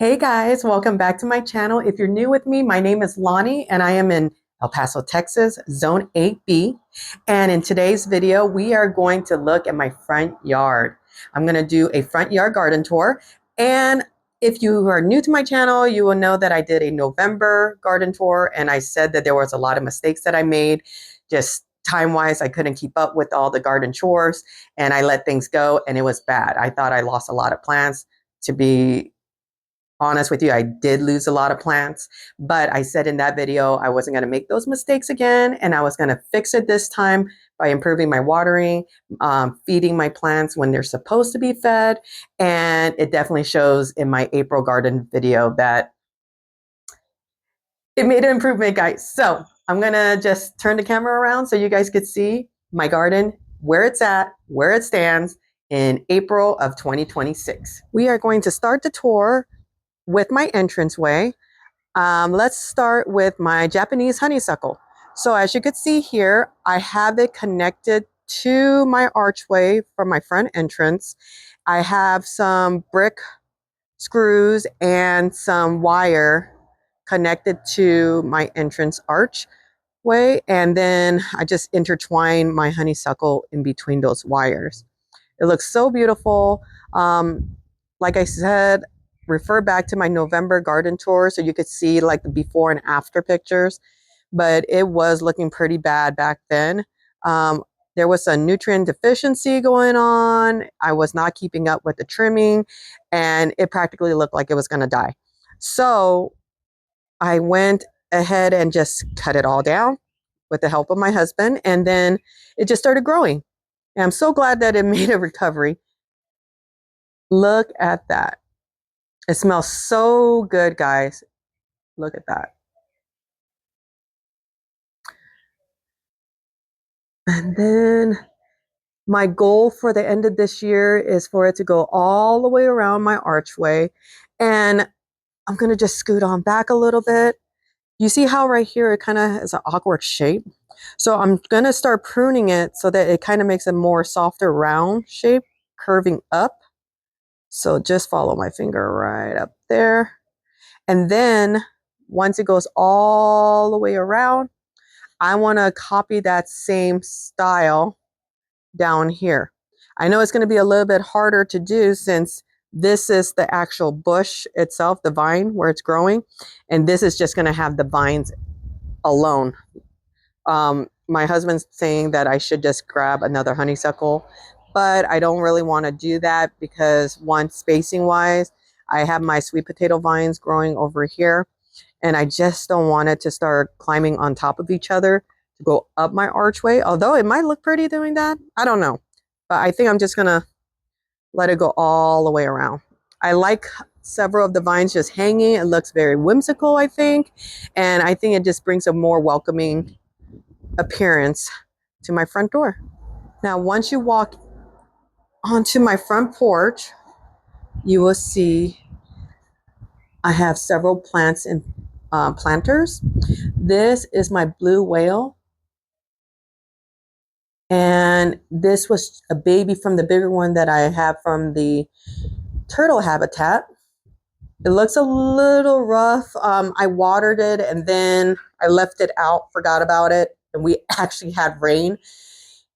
Hey guys, welcome back to my channel. If you're new with me, my name is Lani and I am in El Paso, Texas, Zone 8B. And in today's video, we are going to look at my front yard. I'm going to do a front yard garden tour. And if you are new to my channel, you will know that I did a November garden tour and I said that there was a lot of mistakes that I made. Just time-wise, I couldn't keep up with all the garden chores and I let things go and it was bad. I thought I lost a lot of plants. To be honest with you, I did lose a lot of plants, but I said in that video I wasn't going to make those mistakes again, and I was going to fix it this time by improving my watering, feeding my plants when they're supposed to be fed, and it definitely shows in my April garden video that it made an improvement, guys. So I'm going to just turn the camera around so you guys could see my garden, where it's at, where it stands in April of 2026. We are going to start the tour with my entranceway. Let's start with my Japanese honeysuckle. So as you can see here, I have it connected to my archway from my front entrance. I have some brick screws and some wire connected to my entrance archway. And then I just intertwine my honeysuckle in between those wires. It looks so beautiful. Like I said, refer back to my November garden tour so you could see like the before and after pictures, but it was looking pretty bad back then. There was a nutrient deficiency going on. I was not keeping up with the trimming and it practically looked like it was going to die. So I went ahead and just cut it all down with the help of my husband, and then it just started growing. And I'm so glad that it made a recovery. Look at that. It smells so good, guys. Look at that. And then my goal for the end of this year is for it to go all the way around my archway. And I'm going to just scoot on back a little bit. You see how right here it kind of has an awkward shape? So I'm going to start pruning it so that it kind of makes a more softer round shape, curving up. So just follow my finger right up there. And then once it goes all the way around, I want to copy that same style down here. I know it's going to be a little bit harder to do since this is the actual bush itself, the vine where it's growing, and this is just going to have the vines alone. My husband's saying that I should just grab another honeysuckle, but I don't really want to do that because one, spacing wise, I have my sweet potato vines growing over here and I just don't want it to start climbing on top of each other to go up my archway. Although it might look pretty doing that. I don't know. But I think I'm just going to let it go all the way around. I like several of the vines just hanging. It looks very whimsical, I think. And I think it just brings a more welcoming appearance to my front door. Now, once you walk onto my front porch, you will see I have several plants and planters. This is my blue whale. And this was a baby from the bigger one that I have from the turtle habitat. It looks a little rough. I watered it and then I left it out, forgot about it. And we actually had rain.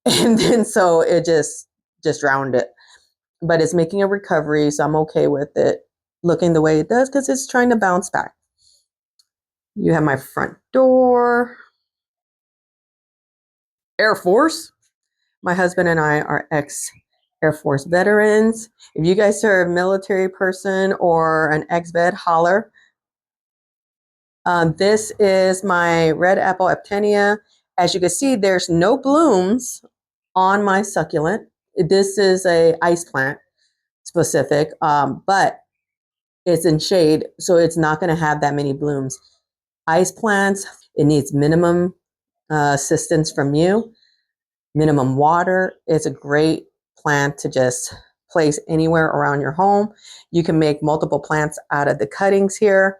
And then so it just drowned it. But it's making a recovery, so I'm okay with it looking the way it does because it's trying to bounce back. You have my front door. Air Force. My husband and I are ex-Air Force veterans. If you guys are a military person or an ex-vet, holler. This is my red apple Aptenia. As you can see, there's no blooms on my succulent. This is a ice plant specific, but it's in shade, so it's not going to have that many blooms. Ice plants, it needs minimum assistance from you, minimum water. It's a great plant to just place anywhere around your home. You can make multiple plants out of the cuttings here.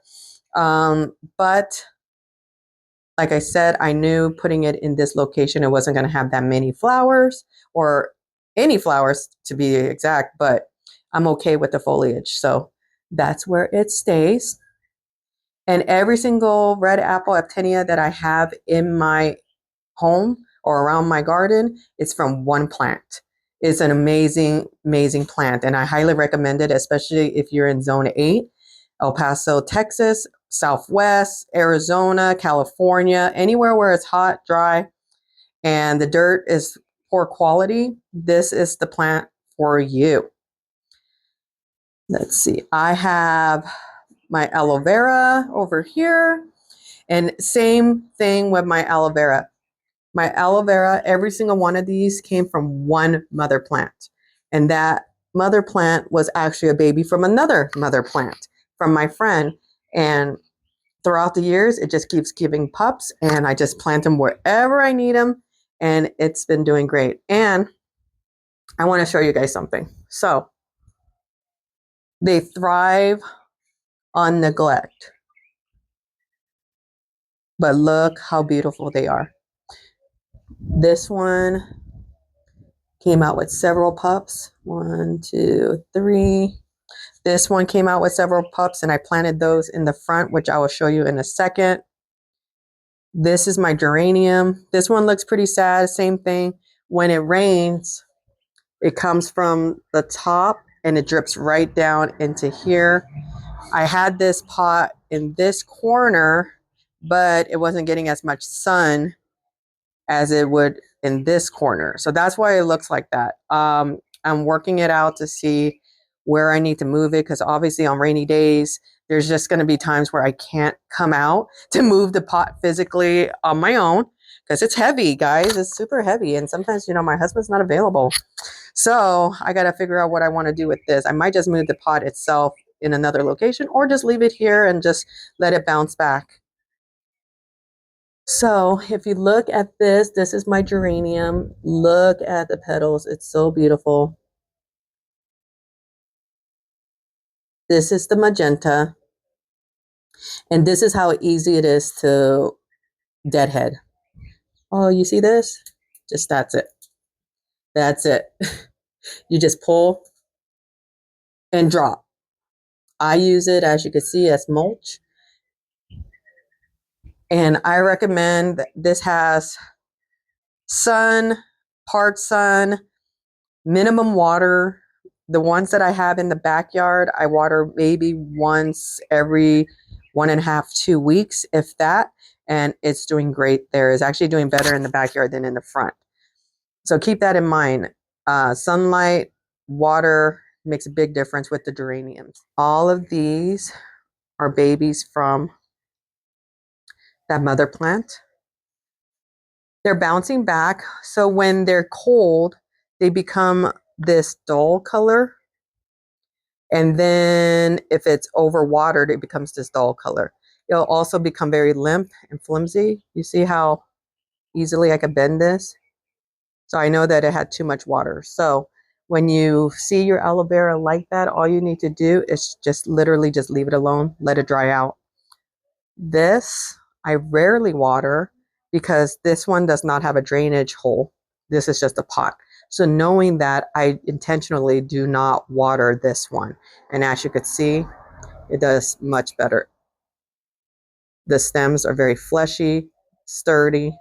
But like I said, I knew putting it in this location, it wasn't going to have that many flowers or any flowers to be exact, but I'm okay with the foliage. So That's where it stays. And every single red apple actinia that I have in my home or around my garden, it's from one plant. It's an amazing, amazing plant. And I highly recommend it, especially if you're in zone 8, El Paso, Texas, Southwest, Arizona, California, anywhere where it's hot, dry, and the dirt is poor quality. This is the plant for you. Let's see. I have my aloe vera over here. And same thing with my aloe vera. My aloe vera, every single one of these came from one mother plant. And that mother plant was actually a baby from another mother plant from my friend. And throughout the years, it just keeps giving pups. And I just plant them wherever I need them. And it's been doing great. And I want to show you guys something. So they thrive on neglect. But look how beautiful they are. This one came out with several pups. 1, 2, 3. This one came out with several pups, and I planted those in the front, which I will show you in a second. This is my geranium. This one looks pretty sad. Same thing. When it rains, it comes from the top and it drips right down into here. I had this pot in this corner, but it wasn't getting as much sun as it would in this corner. So that's why it looks like that. I'm working it out to see where I need to move it, because obviously on rainy days, there's just going to be times where I can't come out to move the pot physically on my own, because it's heavy, guys. It's super heavy. And sometimes, my husband's not available. So I got to figure out what I want to do with this. I might just move the pot itself in another location, or just leave it here and just let it bounce back. So if you look at this, this is my geranium. Look at the petals. It's so beautiful. This is the magenta. And this is how easy it is to deadhead. Oh, you see this? Just that's it. That's it. You just pull and drop. I use it, as you can see, as mulch. And I recommend that this has sun, part sun, minimum water. The ones that I have in the backyard, I water maybe once every 1.5, 2 weeks, if that. And it's doing great there. It's actually doing better in the backyard than in the front. So keep that in mind. Sunlight, water makes a big difference with the geraniums. All of these are babies from that mother plant. They're bouncing back. So when they're cold, they become this dull color. And then if it's overwatered, it becomes this dull color. It'll also become very limp and flimsy. You see how easily I could bend this? So I know that it had too much water. So when you see your aloe vera like that, all you need to do is just literally just leave it alone, let it dry out. This, I rarely water because this one does not have a drainage hole. This is just a pot. So knowing that, I intentionally do not water this one. And as you could see, it does much better. The stems are very fleshy, sturdy.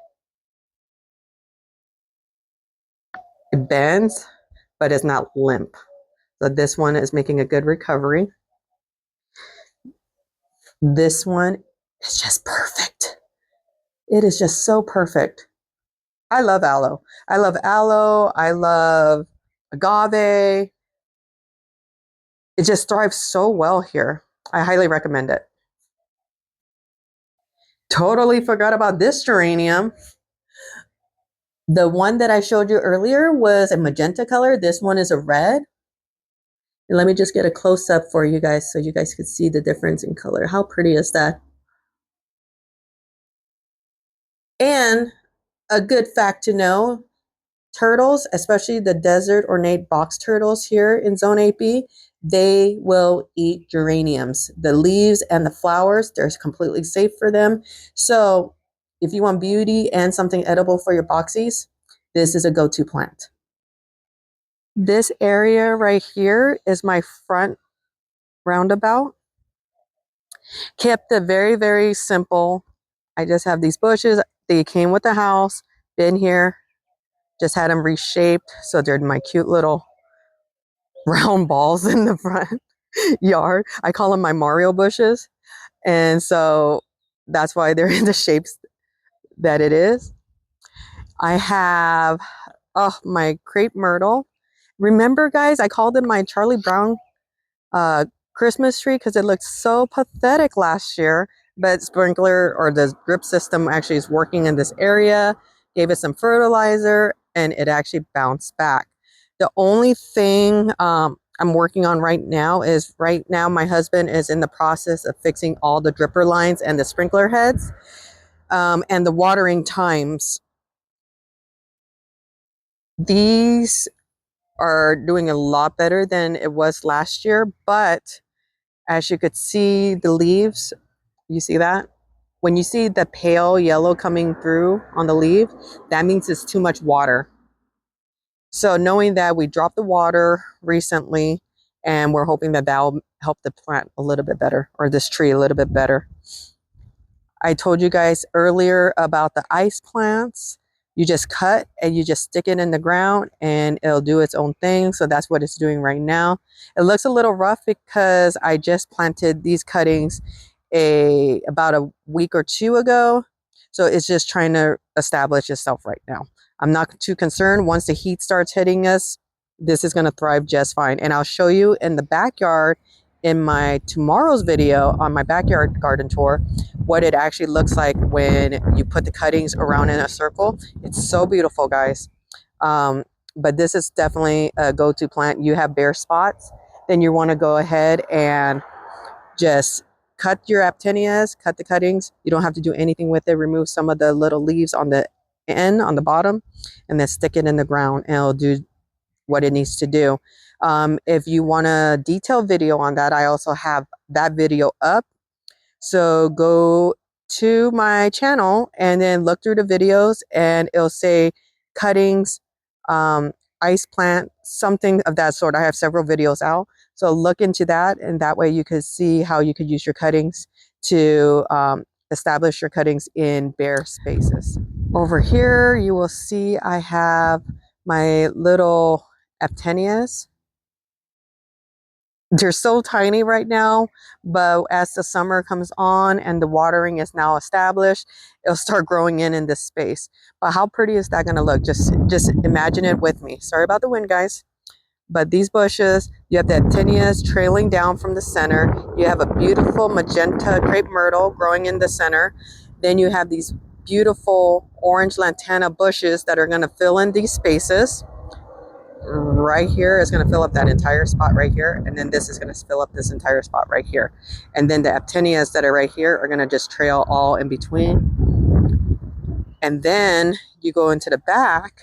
It bends, but it's not limp. So this one is making a good recovery. This one is just perfect. It is just so perfect. I love aloe. I love aloe. I love agave. It just thrives so well here. I highly recommend it. Totally forgot about this geranium. The one that I showed you earlier was a magenta color. This one is a red. And let me just get a close up for you guys so you guys could see the difference in color. How pretty is that? And a good fact to know, turtles, especially the desert ornate box turtles here in Zone 8B, they will eat geraniums. The leaves and the flowers, they're completely safe for them. So if you want beauty and something edible for your boxies, this is a go-to plant. This area right here is my front roundabout. Kept it very, very simple. I just have these bushes. They came with the house, been here, just had them reshaped. So they're my cute little round balls in the front yard. I call them my Mario bushes. And so that's why they're in the shapes that it is. I have, oh, my crepe myrtle. Remember, guys, I called it my Charlie Brown uh, Christmas tree because it looked so pathetic last year. But sprinkler or the drip system actually is working in this area, gave it some fertilizer, and it actually bounced back. The only thing I'm working on right now is my husband is in the process of fixing all the dripper lines and the sprinkler heads and the watering times. These are doing a lot better than it was last year, but as you could see, the leaves, you see that? When you see the pale yellow coming through on the leaf, that means it's too much water. So knowing that we dropped the water recently, and we're hoping that will help the plant a little bit better, or this tree a little bit better. I told you guys earlier about the ice plants. You just cut and you just stick it in the ground and it'll do its own thing. So that's what it's doing right now. It looks a little rough because I just planted these cuttings about a week or two ago. So it's just trying to establish itself right now. I'm not too concerned. Once the heat starts hitting us, this is going to thrive just fine. And I'll show you in the backyard in my tomorrow's video on my backyard garden tour what it actually looks like when you put the cuttings around in a circle. It's so beautiful, guys. But this is definitely a go-to plant. You have bare spots, then you want to go ahead and just cut your actinias, cut the cuttings. You don't have to do anything with it. Remove some of the little leaves on the end, on the bottom, and then stick it in the ground and it'll do what it needs to do. If you want a detailed video on that, I also have that video up. So go to my channel and then look through the videos and it'll say cuttings, ice plant, something of that sort. I have several videos out. So look into that and that way you could see how you could use your cuttings to establish your cuttings in bare spaces. Over here, you will see I have my little actinias. They're so tiny right now, but as the summer comes on and the watering is now established, it'll start growing in this space. But how pretty is that going to look? Just imagine it with me. Sorry about the wind, guys. But these bushes, you have the actinias trailing down from the center. You have a beautiful magenta crepe myrtle growing in the center. Then you have these beautiful orange lantana bushes that are going to fill in these spaces. Right here is going to fill up that entire spot right here, and then this is going to fill up this entire spot right here, and then the actinias that are right here are going to just trail all in between. And then you go into the back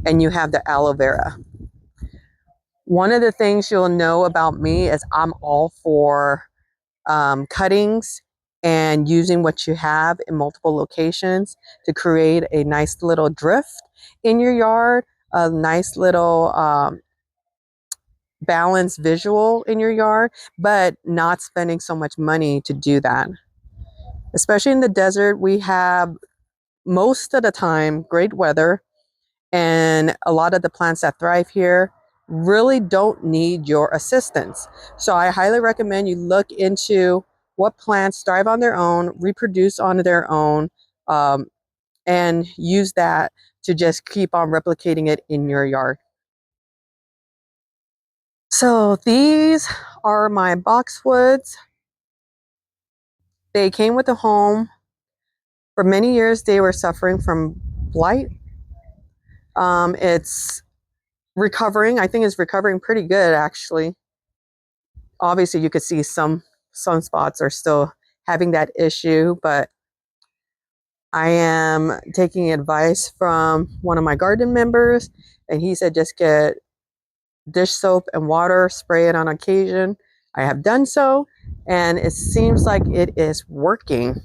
and you have the aloe vera. One of the things you'll know about me is I'm all for cuttings and using what you have in multiple locations to create a nice little drift in your yard, a nice little balanced visual in your yard, but not spending so much money to do that. Especially in the desert, we have most of the time great weather, and a lot of the plants that thrive here really don't need your assistance. So I highly recommend you look into what plants thrive on their own, reproduce on their own, and use that to just keep on replicating it in your yard. So these are my boxwoods. They came with a home. For many years, they were suffering from blight. It's recovering. I think it's recovering pretty good, actually. Obviously, you could see some sunspots are still having that issue, but I am taking advice from one of my garden members, and he said just get dish soap and water, spray it on occasion. I have done so, and it seems like it is working.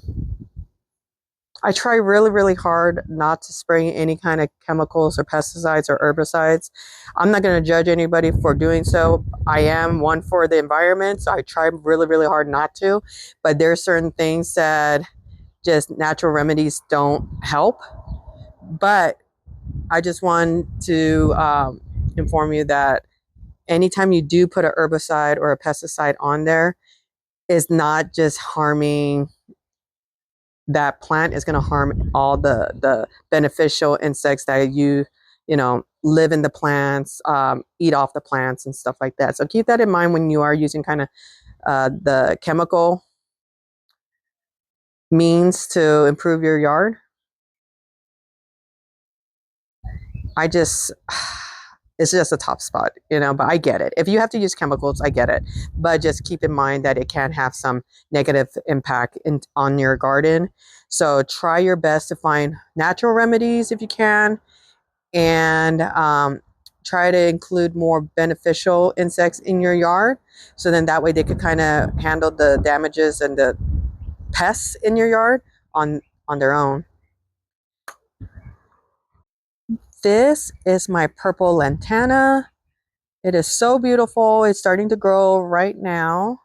I try really, really hard not to spray any kind of chemicals or pesticides or herbicides. I'm not going to judge anybody for doing so. I am one for the environment, so I try really, really hard not to. But there are certain things that just natural remedies don't help. But I just want to inform you that anytime you do put a herbicide or a pesticide on there, is not just harming that plant, is going to harm all the beneficial insects that live in the plants, eat off the plants and stuff like that. So keep that in mind when you are using kind of the chemical means to improve your yard. I just it's just a top spot, but I get it. If you have to use chemicals, I get it. But just keep in mind that it can have some negative impact on your garden. So try your best to find natural remedies if you can, and try to include more beneficial insects in your yard. So then that way they could kind of handle the damages and the pests in your yard on their own. This is my purple lantana. It is so beautiful. It's starting to grow right now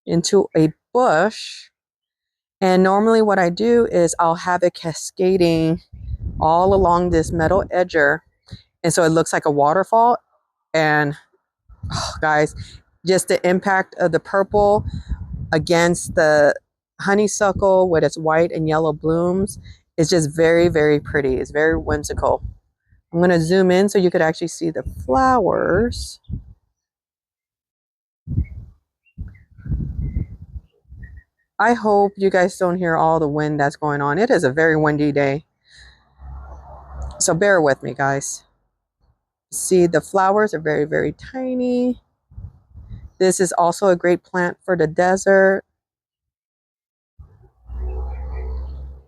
into a bush. And normally what I do is I'll have it cascading all along this metal edger. And so it looks like a waterfall. And guys, just the impact of the purple against the honeysuckle with its white and yellow blooms is just very, very pretty. It's very whimsical. I'm going to zoom in so you could actually see the flowers. I hope you guys don't hear all the wind that's going on. It is a very windy day. So bear with me, guys. See, the flowers are very, very tiny. This is also a great plant for the desert.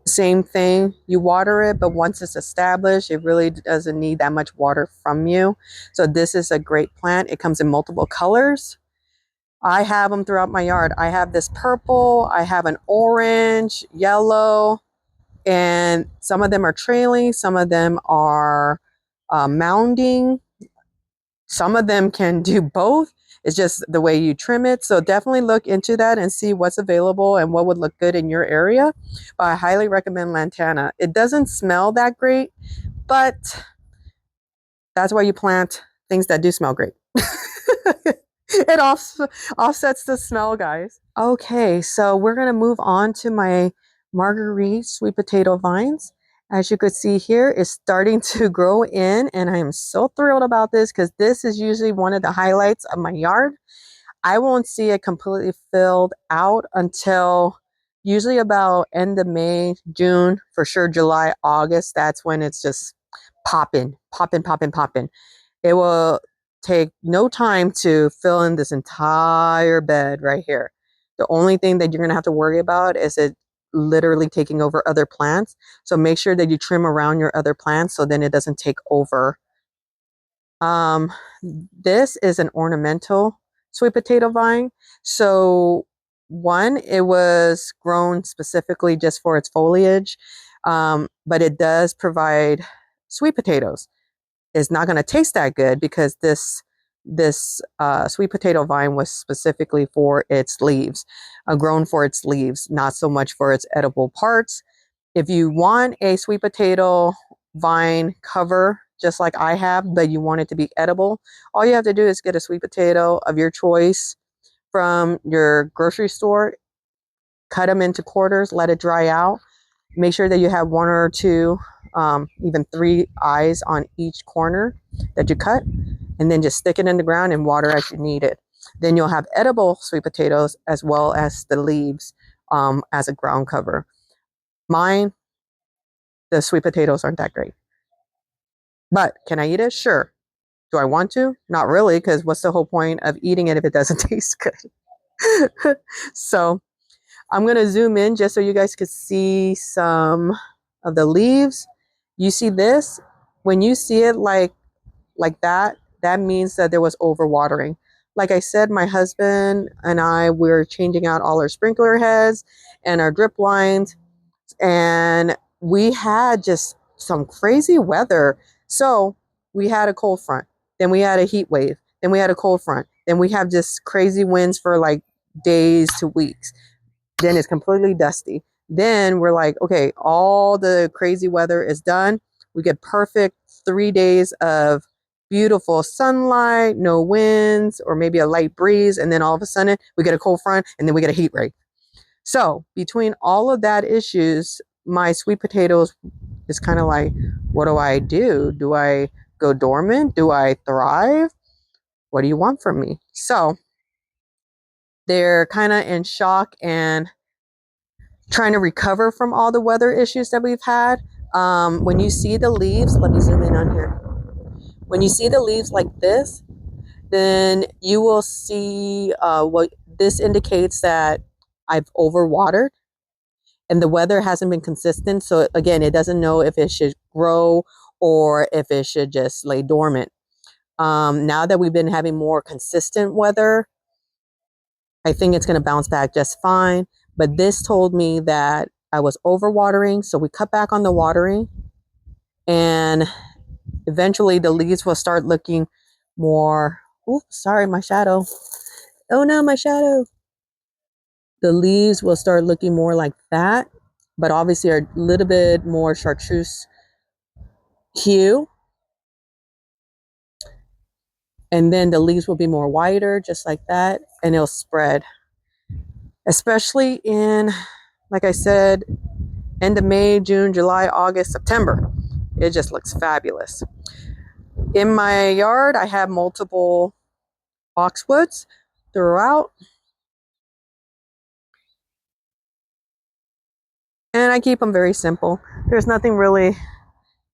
Same thing, you water it, but once it's established, it really doesn't need that much water from you. So this is a great plant. It comes in multiple colors. I have them throughout my yard. I have this purple, I have an orange, yellow, and some of them are trailing, some of them are mounding. Some of them can do both. It's just the way you trim it. So definitely look into that and see what's available and what would look good in your area. But I highly recommend lantana. It doesn't smell that great, but that's why you plant things that do smell great. It offsets the smell, guys. Okay, so we're going to move on to my marguerite sweet potato vines. As you could see here, it's starting to grow in, and I am so thrilled about this because this is usually one of the highlights of my yard. I won't see it completely filled out until usually about end of May, June, for sure July, August. That's when it's just popping, popping, popping, popping. It will take no time to fill in this entire bed right here. The only thing that you're going to have to worry about is it literally taking over other plants. So make sure that you trim around your other plants so then it doesn't take over. This is an ornamental sweet potato vine. So one, it was grown specifically just for its foliage, but it does provide sweet potatoes. It's not going to taste that good because this sweet potato vine was specifically for its leaves, grown for its leaves, not so much for its edible parts. If you want a sweet potato vine cover, just like I have, but you want it to be edible, all you have to do is get a sweet potato of your choice from your grocery store, cut them into quarters, let it dry out. Make sure that you have one or two, even three eyes on each corner that you cut, and then just stick it in the ground and water as you need it. Then you'll have edible sweet potatoes as well as the leaves as a ground cover. Mine, the sweet potatoes aren't that great. But can I eat it? Sure. Do I want to? Not really, because what's the whole point of eating it if it doesn't taste good? So I'm going to zoom in just so you guys could see some of the leaves. You see this? When you see it like that, that means that there was overwatering. Like I said, my husband and I were changing out all our sprinkler heads and our drip lines. And we had just some crazy weather. So we had a cold front, then we had a heat wave, then we had a cold front, then we have just crazy winds for like days to weeks. Then it's completely dusty. Then we're like, okay, all the crazy weather is done. We get perfect 3 days of beautiful sunlight, no winds, or maybe a light breeze. And then all of a sudden we get a cold front and then we get a heat wave. So between all of that issues, my sweet potatoes is kind of like, what do I do? Do I go dormant? Do I thrive? What do you want from me? So they're kind of in shock and trying to recover from all the weather issues that we've had. When you see the leaves, let me zoom in on here. When you see the leaves like this, then you will see what this indicates that I've overwatered and the weather hasn't been consistent. So again, it doesn't know if it should grow or if it should just lay dormant. Now that we've been having more consistent weather, I think it's going to bounce back just fine. But this told me that I was overwatering. So we cut back on the watering and eventually the leaves will start looking more, oops, sorry, my shadow. Oh no, my shadow. The leaves will start looking more like that, but obviously are a little bit more chartreuse hue. And then the leaves will be more whiter, just like that, and it'll spread. Especially in, like I said, end of May, June, July, August, September. It just looks fabulous. In my yard, I have multiple boxwoods throughout. And I keep them very simple. There's nothing really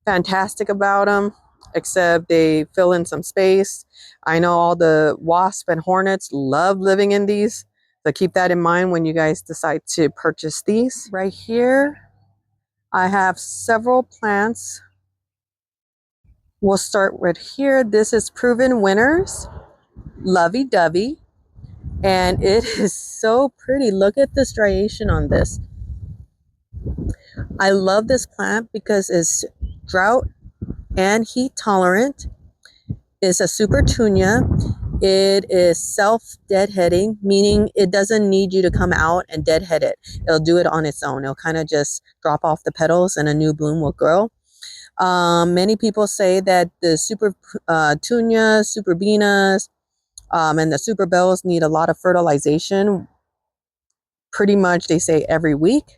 fantastic about them, except they fill in some space. I know all the wasps and hornets love living in these. So keep that in mind when you guys decide to purchase these. Right here, I have several plants. We'll start right here. This is Proven Winners, lovey-dovey. And it is so pretty. Look at the striation on this. I love this plant because it's drought and heat tolerant. It's a super tunia. It is self deadheading, meaning it doesn't need you to come out and deadhead it. It'll do it on its own. It'll kind of just drop off the petals and a new bloom will grow. Many people say that the super tunia, super beanas, and the super bells need a lot of fertilization. Pretty much they say every week.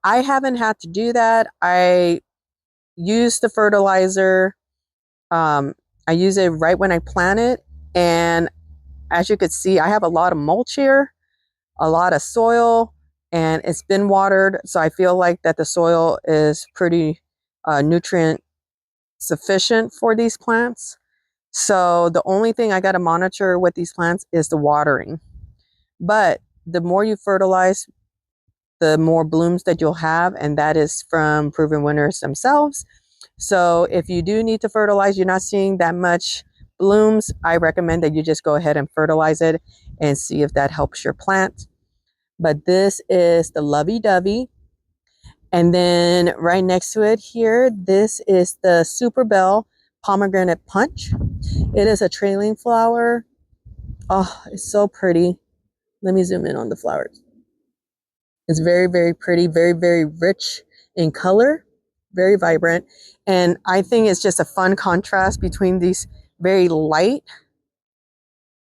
I haven't had to do that. I use the fertilizer. I use it right when I plant it. And as you could see, I have a lot of mulch here, a lot of soil, and it's been watered. So I feel like that the soil is pretty nutrient sufficient for these plants. So the only thing I got to monitor with these plants is the watering. But the more you fertilize, the more blooms that you'll have, and that is from Proven Winners themselves. So if you do need to fertilize, you're not seeing that much blooms, I recommend that you just go ahead and fertilize it and see if that helps your plant. But this is the lovey-dovey. And then right next to it here, this is the Super Bell Pomegranate Punch. It is a trailing flower. Oh, it's so pretty. Let me zoom in on the flowers. It's very, very pretty, very, very rich in color, very vibrant. And I think it's just a fun contrast between these very light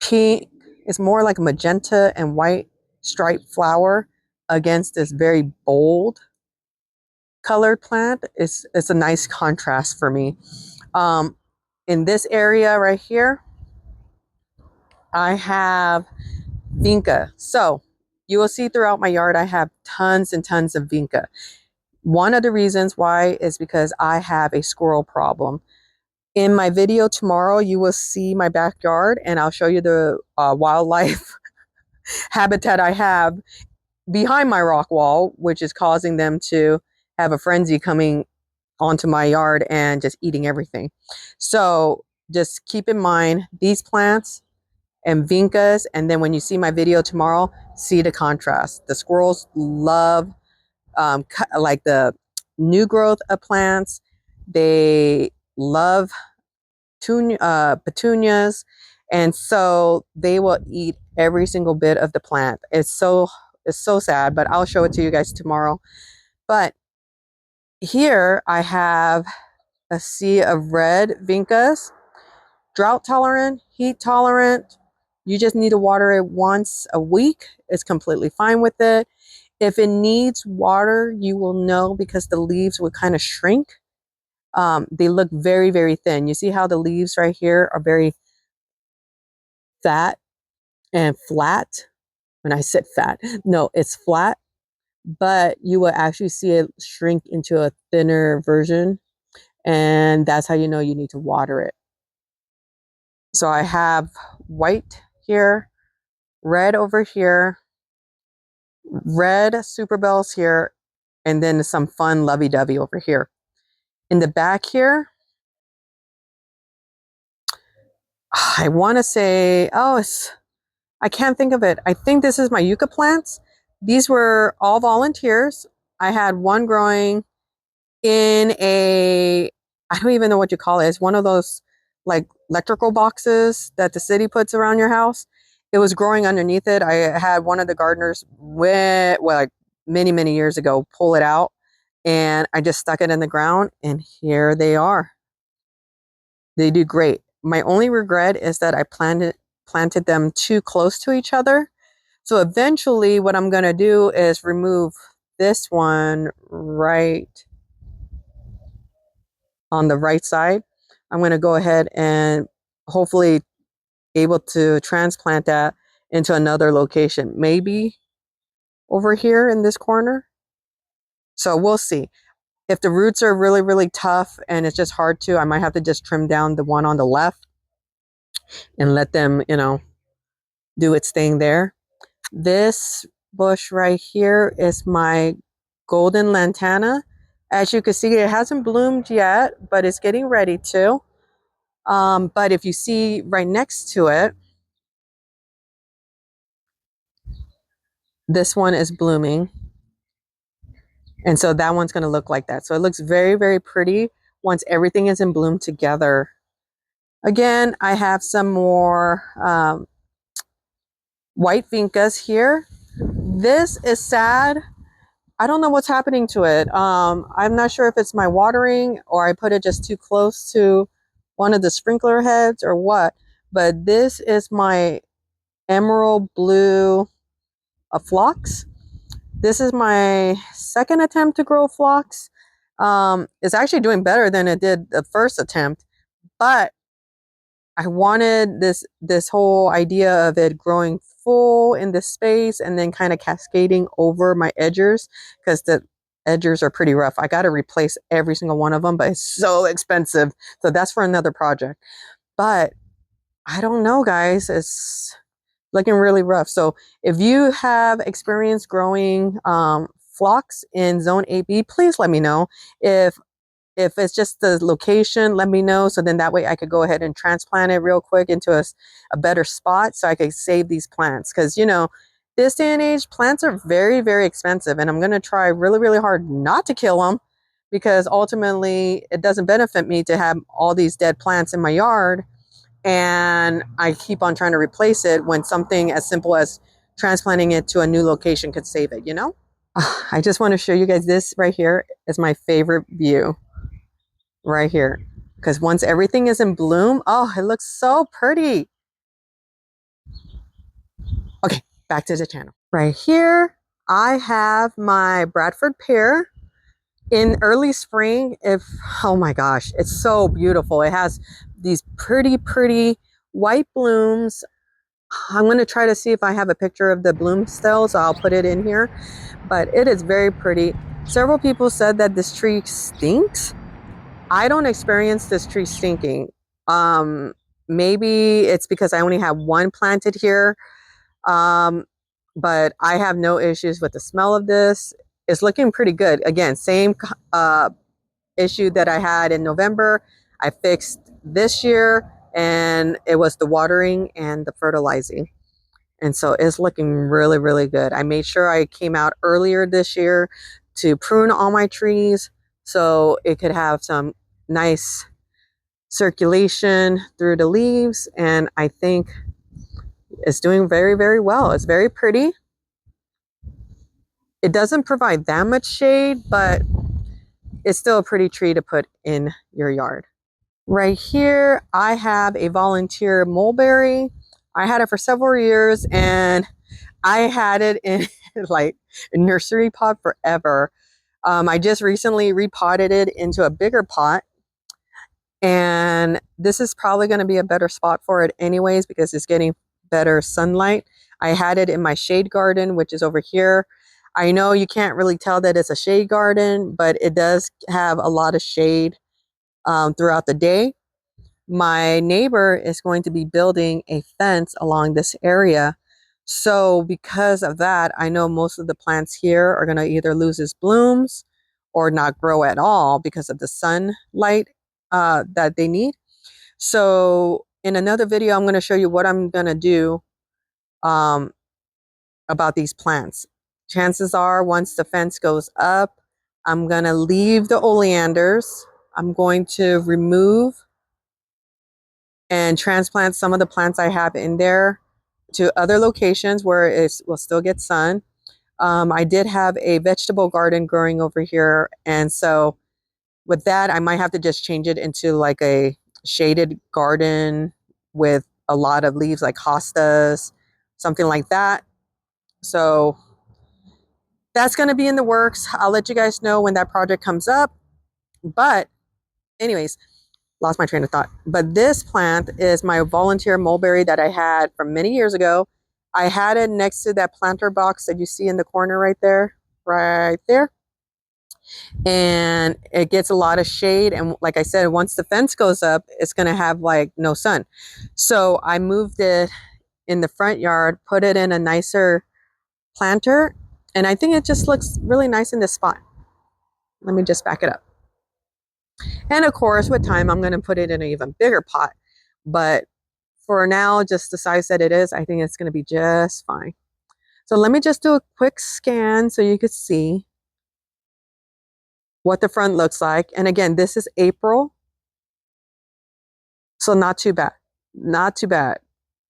pink, it's more like a magenta and white striped flower against this very bold colored plant. It's a nice contrast for me. In this area right here, I have vinca. So you will see throughout my yard, I have tons and tons of vinca. One of the reasons why is because I have a squirrel problem. In my video tomorrow, you will see my backyard and I'll show you the wildlife habitat I have behind my rock wall, which is causing them to have a frenzy coming onto my yard and just eating everything. So just keep in mind these plants and vincas, and then when you see my video tomorrow, see the contrast. The squirrels love like the new growth of plants. They love petunias, and so they will eat every single bit of the plant. It's so sad, but I'll show it to you guys tomorrow. But here I have a sea of red vincas, drought tolerant, heat tolerant. You just need to water it once a week. It's completely fine with it. If it needs water, you will know because the leaves will kind of shrink. They look very, very thin. You see how the leaves right here are very fat and flat. When I said fat, no, it's flat, but you will actually see it shrink into a thinner version. And that's how you know you need to water it. So I have white here, red over here, red super bells here, and then some fun lovey-dovey over here. In the back here, I want to say, I can't think of it. I think this is my yucca plants. These were all volunteers. I had one growing in I don't even know what you call it. It's one of those like electrical boxes that the city puts around your house. It was growing underneath it. I had one of the gardeners like many, many years ago, pull it out, and I just stuck it in the ground, and here they are. They do great. My only regret is that I planted them too close to each other. So eventually what I'm going to do is remove this one right on the right side. I'm going to go ahead and hopefully able to transplant that into another location, maybe over here in this corner. So we'll see. If the roots are really, really tough and it's just hard to, I might have to just trim down the one on the left and let them, do its thing there. This bush right here is my golden lantana. As you can see, it hasn't bloomed yet, but it's getting ready to. But if you see right next to it, this one is blooming. And so that one's going to look like that. So it looks very, very pretty once everything is in bloom together. Again, I have some more white vincas here. This is sad. I don't know what's happening to it. I'm not sure if it's my watering or I put it just too close to one of the sprinkler heads or what. But this is my emerald blue phlox. This is my second attempt to grow phlox. It's actually doing better than it did the first attempt, but I wanted this whole idea of it growing full in this space and then kind of cascading over my edgers because the edgers are pretty rough. I got to replace every single one of them, but it's so expensive. So that's for another project. But I don't know, guys. It's looking really rough. So if you have experience growing phlox in zone 8B, please let me know. If it's just the location, let me know. So then that way I could go ahead and transplant it real quick into a better spot so I could save these plants. Because, this day and age, plants are very, very expensive. And I'm going to try really, really hard not to kill them because ultimately it doesn't benefit me to have all these dead plants in my yard. And I keep on trying to replace it when something as simple as transplanting it to a new location could save it, I just want to show you guys this right here is my favorite view right here. Because once everything is in bloom, oh, it looks so pretty. Okay, back to the channel. Right here, I have my Bradford pear in early spring. Oh my gosh, it's so beautiful. It has these pretty, pretty white blooms. I'm going to try to see if I have a picture of the bloom still, so I'll put it in here. But it is very pretty. Several people said that this tree stinks. I don't experience this tree stinking. Maybe it's because I only have one planted here. But I have no issues with the smell of this. It's looking pretty good. Again, same issue that I had in November. I fixed this year, and it was the watering and the fertilizing. And so it's looking really, really good. I made sure I came out earlier this year to prune all my trees so it could have some nice circulation through the leaves, and I think it's doing very, very well. It's very pretty. It doesn't provide that much shade, but it's still a pretty tree to put in your yard. Right here, I have a volunteer mulberry. I had it for several years, and I had it in like a nursery pot forever. I just recently repotted it into a bigger pot, and this is probably going to be a better spot for it anyways because it's getting better sunlight. I had it in my shade garden, which is over here. I know you can't really tell that it's a shade garden, but it does have a lot of shade throughout the day. My neighbor is going to be building a fence along this area. So because of that, I know most of the plants here are going to either lose its blooms or not grow at all because of the sunlight that they need. So in another video, I'm going to show you what I'm going to do about these plants. Chances are once the fence goes up, I'm going to leave the oleanders. I'm going to remove and transplant some of the plants I have in there to other locations where it will still get sun. I did have a vegetable garden growing over here, and so with that, I might have to just change it into like a shaded garden with a lot of leaves like hostas, something like that. So that's going to be in the works. I'll let you guys know when that project comes up. But anyways, lost my train of thought. But this plant is my volunteer mulberry that I had from many years ago. I had it next to that planter box that you see in the corner right there, and it gets a lot of shade, and like I said, once the fence goes up, it's going to have like no sun. So I moved it in the front yard, put it in a nicer planter, and I think it just looks really nice in this spot. Let me just back it up. And of course, with time, I'm going to put it in an even bigger pot, but for now, just the size that it is, I think it's going to be just fine. So let me just do a quick scan so you could see what the front looks like. And again, this is April. So not too bad. Not too bad.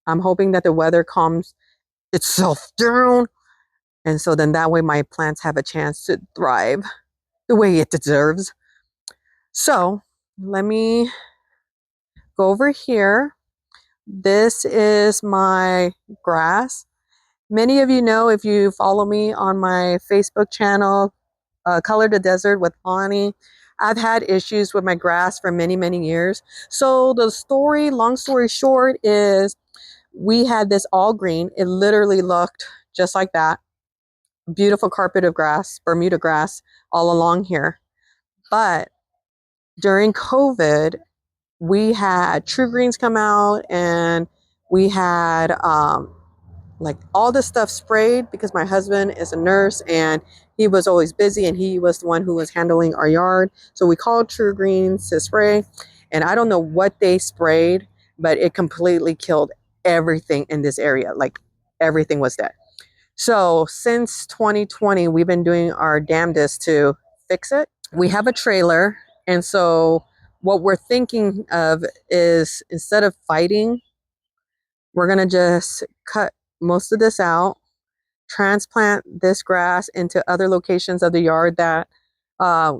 I'm hoping that the weather calms itself down. And so then that way my plants have a chance to thrive the way it deserves. So let me go over here. This is my grass. Many of you know, if you follow me on my Facebook channel, Color the Desert with Lani, I've had issues with my grass for many, many years. So the story, long story short, is we had this all green. It literally looked just like that. Beautiful carpet of grass, Bermuda grass, all along here. But during COVID, we had True Greens come out, and we had like all the stuff sprayed because my husband is a nurse and he was always busy, and he was the one who was handling our yard. So we called True Greens to spray, and I don't know what they sprayed, but it completely killed everything in this area. Like everything was dead. So since 2020, we've been doing our damnedest to fix it. We have a trailer, and so what we're thinking of is, instead of fighting, we're going to just cut most of this out, transplant this grass into other locations of the yard that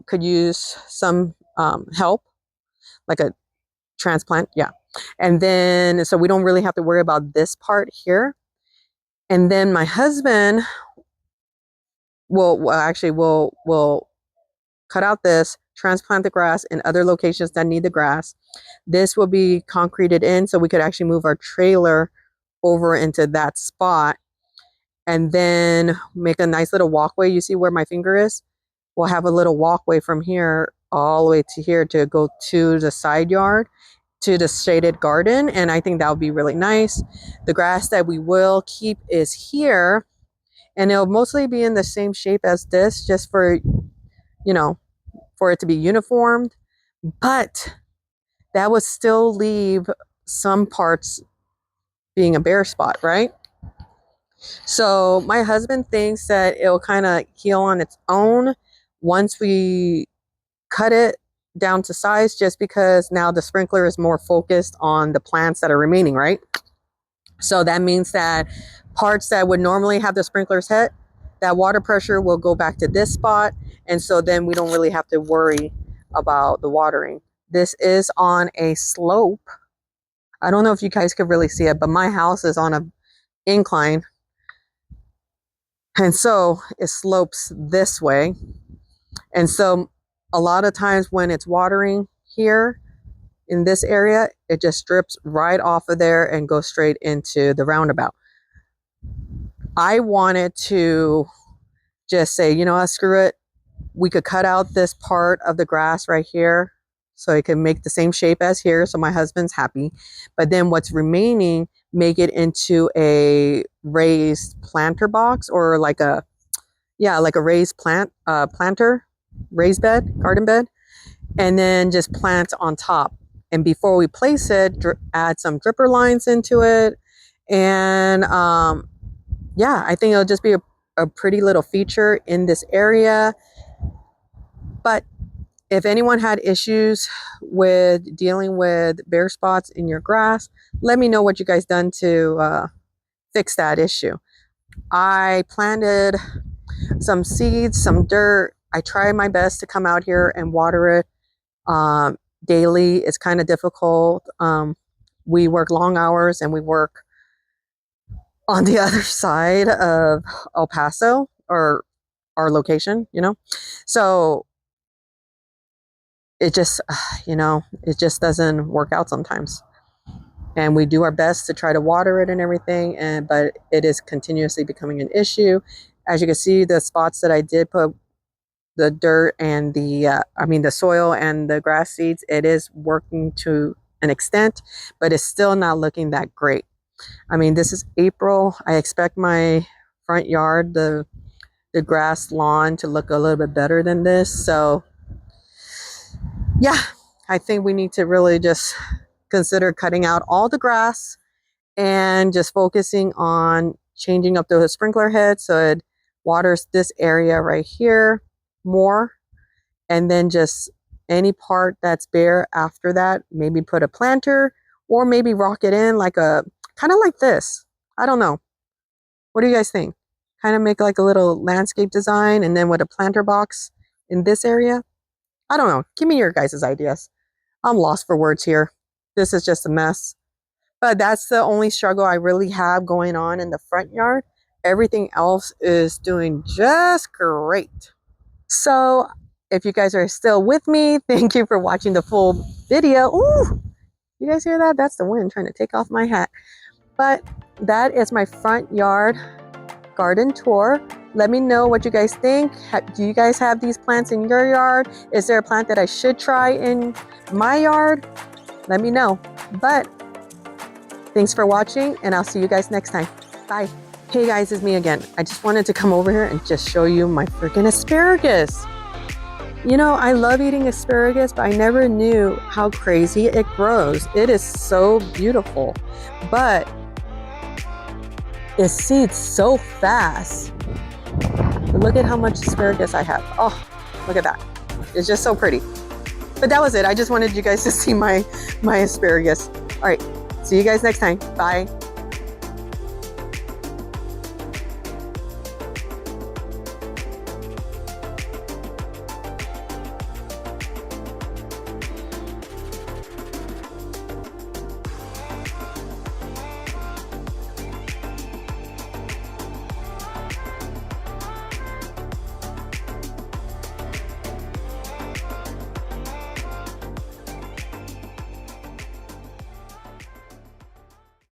could use some help, like a transplant. Yeah. And then, so we don't really have to worry about this part here. And then my husband will cut out this, transplant the grass in other locations that need the grass. This will be concreted in so we could actually move our trailer over into that spot, and then make a nice little walkway. You see where my finger is? We'll have a little walkway from here all the way to here to go to the side yard, to the shaded garden, and I think that would be really nice. The grass that we will keep is here, and it'll mostly be in the same shape as this, just for, you know, for it to be uniformed, but that would still leave some parts being a bare spot, right? So my husband thinks that it'll kind of heal on its own. once we cut it down to size, just because now the sprinkler is more focused on the plants that are remaining, right? So that means that parts that would normally have the sprinklers hit, that water pressure will go back to this spot. And so then we don't really have to worry about the watering. This is on a slope. I don't know if you guys could really see it, but my house is on an incline. And so it slopes this way. And so a lot of times when it's watering here in this area, it just drips right off of there and goes straight into the roundabout. I wanted to just say, you know what, screw it. We could cut out this part of the grass right here so it can make the same shape as here, so my husband's happy. But then what's remaining, make it into a raised planter box, or like a raised planter, raised bed, garden bed, and then just plant on top. And before we place it, add some dripper lines into it. And yeah, I think it'll just be a pretty little feature in this area. But if anyone had issues with dealing with bare spots in your grass, let me know what you guys done to fix that issue. I planted some seeds, some dirt. I try my best to come out here and water it daily. It's kind of difficult. We work long hours and we work on the other side of El Paso, or our location, you know? So it just, it just doesn't work out sometimes. And we do our best to try to water it and everything, but it is continuously becoming an issue. As you can see, the spots that I did put the dirt and the soil and the grass seeds, it is working to an extent, but it's still not looking that great. I mean, this is April. I expect my front yard, the grass lawn, to look a little bit better than this. So yeah, I think we need to really just consider cutting out all the grass and just focusing on changing up the sprinkler head so it waters this area right here more. And then just any part that's bare after that, maybe put a planter, or maybe rock it in like kind of like this. I don't know. What do you guys think? Kind of make like a little landscape design, and then with a planter box in this area. I don't know. Give me your guys' ideas. I'm lost for words here. This is just a mess. But that's the only struggle I really have going on in the front yard. Everything else is doing just great. So if you guys are still with me, thank you for watching the full video. Ooh, you guys hear that? That's the wind trying to take off my hat. But that is my front yard garden tour. Let me know what you guys think. Do you guys have these plants in your yard? Is there a plant that I should try in my yard? Let me know. But thanks for watching, and I'll see you guys next time. Bye. Hey guys, it's me again. I just wanted to come over here and just show you my freaking asparagus. You know, I love eating asparagus, but I never knew how crazy it grows. It is so beautiful, but it seeds so fast. Look at how much asparagus I have. Oh, look at that. It's just so pretty. But that was it. I just wanted you guys to see my asparagus. All right, see you guys next time. Bye.